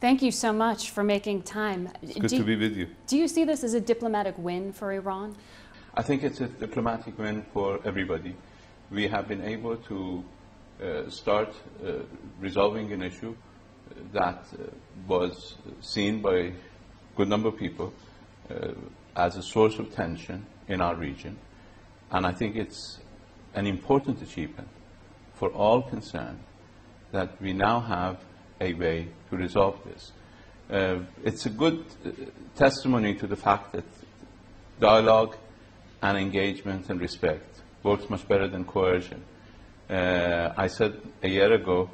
Thank you so much for making time. It's good to be with you. Do you see this as a diplomatic win for Iran? I think it's a diplomatic win for everybody. We have been able to start resolving an issue that was seen by a good number of people as a source of tension in our region. And I think it's an important achievement for all concerned that we now have a way to resolve this. It's a good testimony to the fact that dialogue and engagement and respect works much better than coercion. I said a year ago,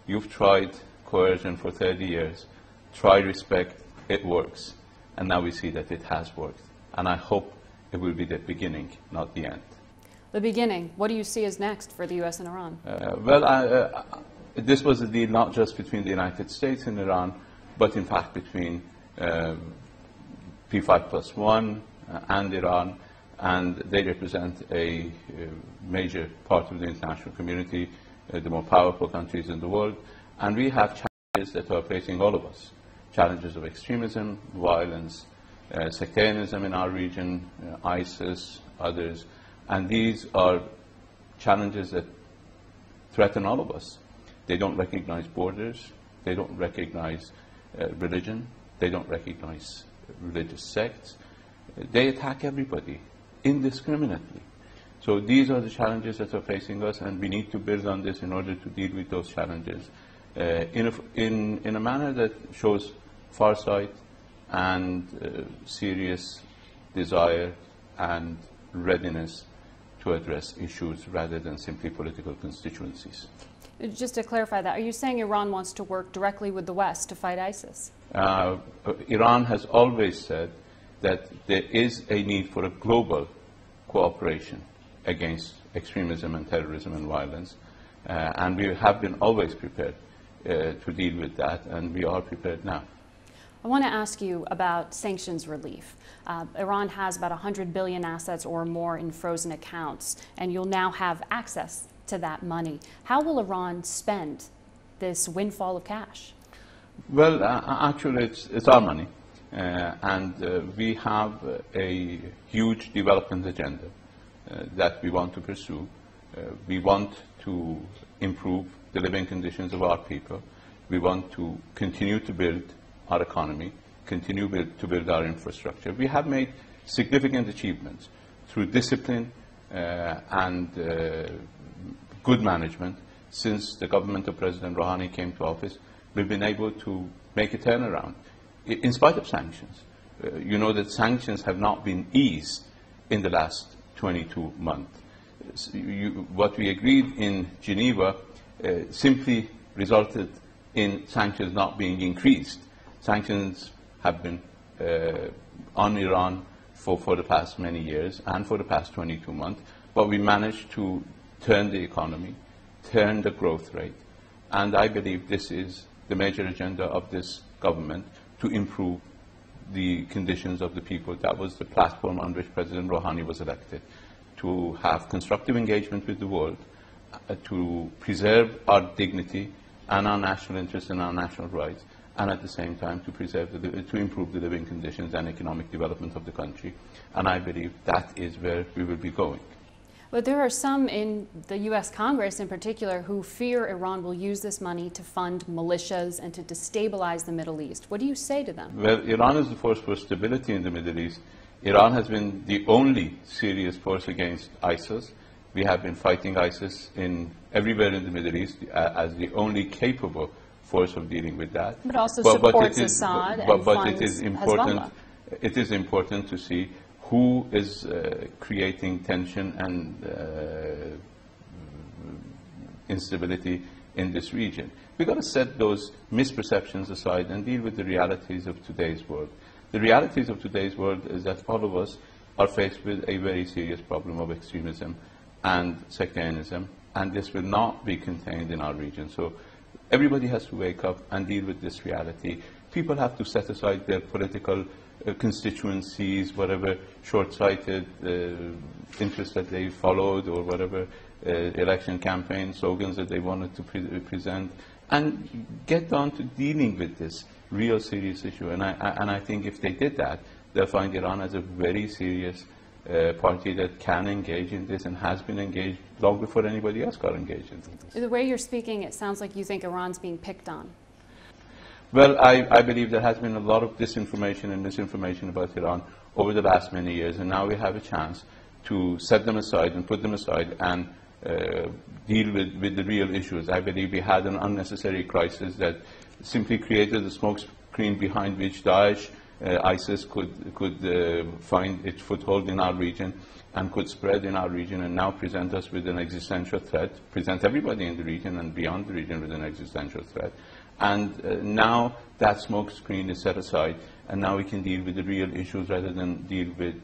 you've tried coercion for 30 years, try respect, it works. And now we see that it has worked. And I hope it will be the beginning, not the end. The beginning. What do you see as next for the U.S. and Iran? This was a deal not just between the United States and Iran, but in fact between P5+1 and Iran, and they represent a major part of the international community, the more powerful countries in the world. And we have challenges that are facing all of us, challenges of extremism, violence, sectarianism in our region, ISIS, others. And these are challenges that threaten all of us. They don't recognize borders, they don't recognize religion, they don't recognize religious sects. They attack everybody indiscriminately. So these are the challenges that are facing us, and we need to build on this in order to deal with those challenges in a manner that shows foresight and serious desire and readiness to address issues rather than simply political constituencies. Just to clarify that, are you saying Iran wants to work directly with the West to fight ISIS? Iran has always said that there is a need for a global cooperation against extremism and terrorism and violence, and we have been always prepared to deal with that, and we are prepared now. I want to ask you about sanctions relief. Iran has about 100 billion assets or more in frozen accounts, and you'll now have access to that money. How will Iran spend this windfall of cash? Well, actually, it's our money, and we have a huge development agenda that we want to pursue. We want to improve the living conditions of our people. We want to continue to build our economy, continue to build our infrastructure. We have made significant achievements through discipline and good management. Since the government of President Rouhani came to office, we've been able to make a turnaround in spite of sanctions. You know that sanctions have not been eased in the last 22 months. What we agreed in Geneva simply resulted in sanctions not being increased. Sanctions have been on Iran for the past many years and for the past 22 months, but we managed to turn the economy, turn the growth rate, and I believe this is the major agenda of this government, to improve the conditions of the people. That was the platform on which President Rouhani was elected, to have constructive engagement with the world, to preserve our dignity and our national interests and our national rights, and at the same time to improve the living conditions and economic development of the country. And I believe that is where we will be going. But there are some in the U.S. Congress in particular who fear Iran will use this money to fund militias and to destabilize the Middle East. What do you say to them? Well, Iran is the force for stability in the Middle East. Iran has been the only serious force against ISIS. We have been fighting ISIS everywhere in the Middle East as the only capable force of dealing with that. But also supports Assad and funds Hezbollah. It is important to see who is creating tension and instability in this region. We've got to set those misperceptions aside and deal with the realities of today's world. The realities of today's world is that all of us are faced with a very serious problem of extremism and sectarianism, and this will not be contained in our region. So everybody has to wake up and deal with this reality. People have to set aside their political constituencies, whatever short-sighted interests that they followed, or whatever election campaign slogans that they wanted to present. and get down to dealing with this real serious issue. And I think if they did that, they'll find Iran as a very serious party that can engage in this and has been engaged long before anybody else got engaged in this. The way you're speaking, it sounds like you think Iran's being picked on. Well, I believe there has been a lot of disinformation and misinformation about Iran over the last many years, and now we have a chance to set them aside and put them aside and deal with the real issues. I believe we had an unnecessary crisis that simply created a smoke screen behind which Daesh, ISIS could find its foothold in our region and could spread in our region and now present us with an existential threat, present everybody in the region and beyond the region with an existential threat. And now that smoke screen is set aside, and now we can deal with the real issues rather than deal with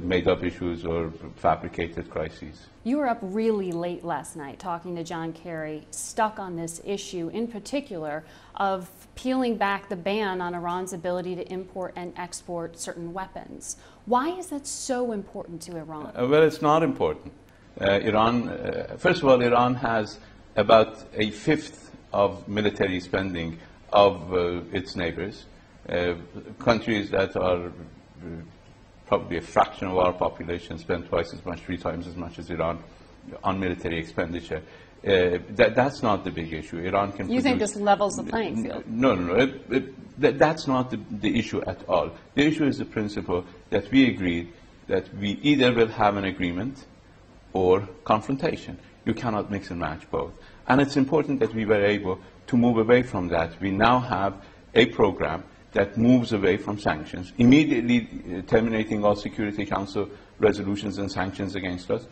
made-up issues or fabricated crises. You were up really late last night talking to John Kerry, stuck on this issue, in particular of peeling back the ban on Iran's ability to import and export certain weapons. Why is that so important to Iran? Well, it's not important. First of all, Iran has about a fifth of military spending of its neighbors, countries that are probably a fraction of our population spend twice as much, 3 times as much as Iran on military expenditure. That's not the big issue. Iran can. You think this levels the playing field? No. That's not the issue at all. The issue is the principle that we agreed that we either will have an agreement or confrontation. You cannot mix and match both. And it's important that we were able to move away from that. We now have a program that moves away from sanctions, immediately terminating all Security Council resolutions and sanctions against us,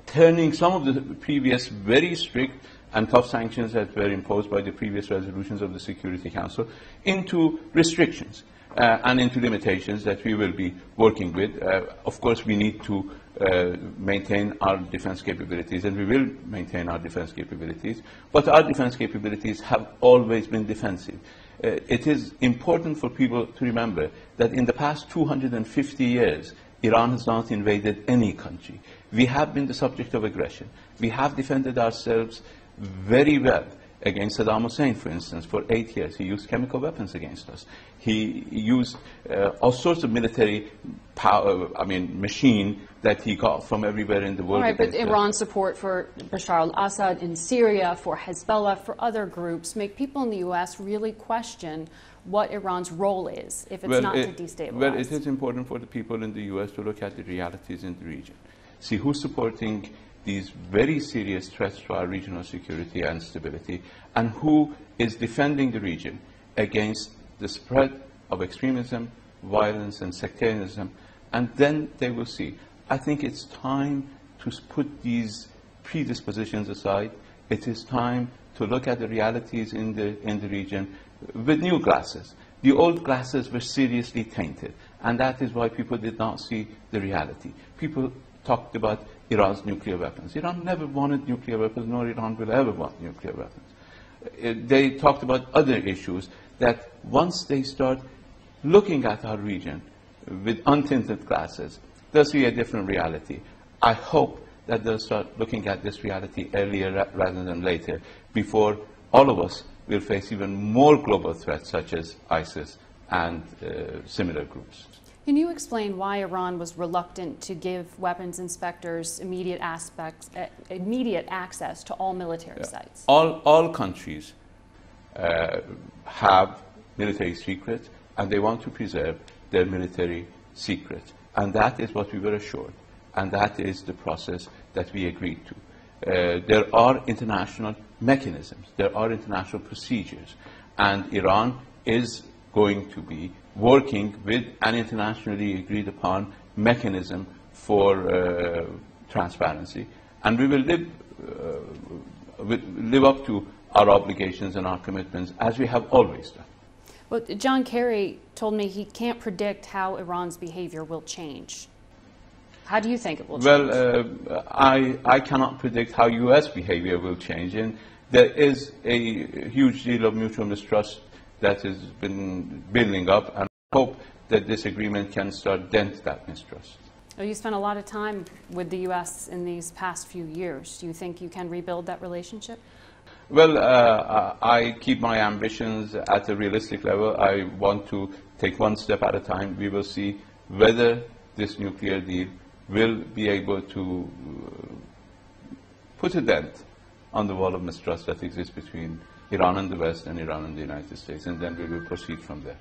turning some of the previous very strict and tough sanctions that were imposed by the previous resolutions of the Security Council into restrictions and into limitations that we will be working with. Of course, we need to maintain our defense capabilities, and we will maintain our defense capabilities, but our defense capabilities have always been defensive. It is important for people to remember that in the past 250 years, Iran has not invaded any country. We have been the subject of aggression. We have defended ourselves very well against Saddam Hussein, for instance, for 8 years. He used chemical weapons against us. He used all sorts of military power, machine that he got from everywhere in the world. All right, but Iran's support for Bashar al-Assad in Syria, for Hezbollah, for other groups, make people in the U.S. really question what Iran's role is, if it's not to destabilize. Well, it is important for the people in the U.S. to look at the realities in the region. See who's supporting these very serious threats to our regional security and stability, and who is defending the region against the spread of extremism, violence, and sectarianism, and then they will see. I think it's time to put these predispositions aside. It is time to look at the realities in the region with new glasses. The old glasses were seriously tainted, and that is why people did not see the reality. People talked about Iran's nuclear weapons. Iran never wanted nuclear weapons, nor Iran will ever want nuclear weapons. They talked about other issues that once they start looking at our region with untinted glasses, they'll see a different reality. I hope that they'll start looking at this reality earlier rather than later, before all of us will face even more global threats such as ISIS and similar groups. Can you explain why Iran was reluctant to give weapons inspectors immediate access to all military sites? All countries have military secrets, and they want to preserve their military secrets. And that is what we were assured, and that is the process that we agreed to. There are international mechanisms, there are international procedures, and Iran is going to be working with an internationally agreed upon mechanism for transparency, and we will live up to our obligations and our commitments as we have always done. Well, John Kerry told me he can't predict how Iran's behavior will change. How do you think it will change? Well, I cannot predict how U.S. behavior will change, and there is a huge deal of mutual mistrust that has been building up, and I hope that this agreement can start dent that mistrust. Well, you spent a lot of time with the U.S. in these past few years. Do you think you can rebuild that relationship? Well, I keep my ambitions at a realistic level. I want to take one step at a time. We will see whether this nuclear deal will be able to put a dent on the wall of mistrust that exists between Iran and the West and Iran and the United States, and then we will proceed from there.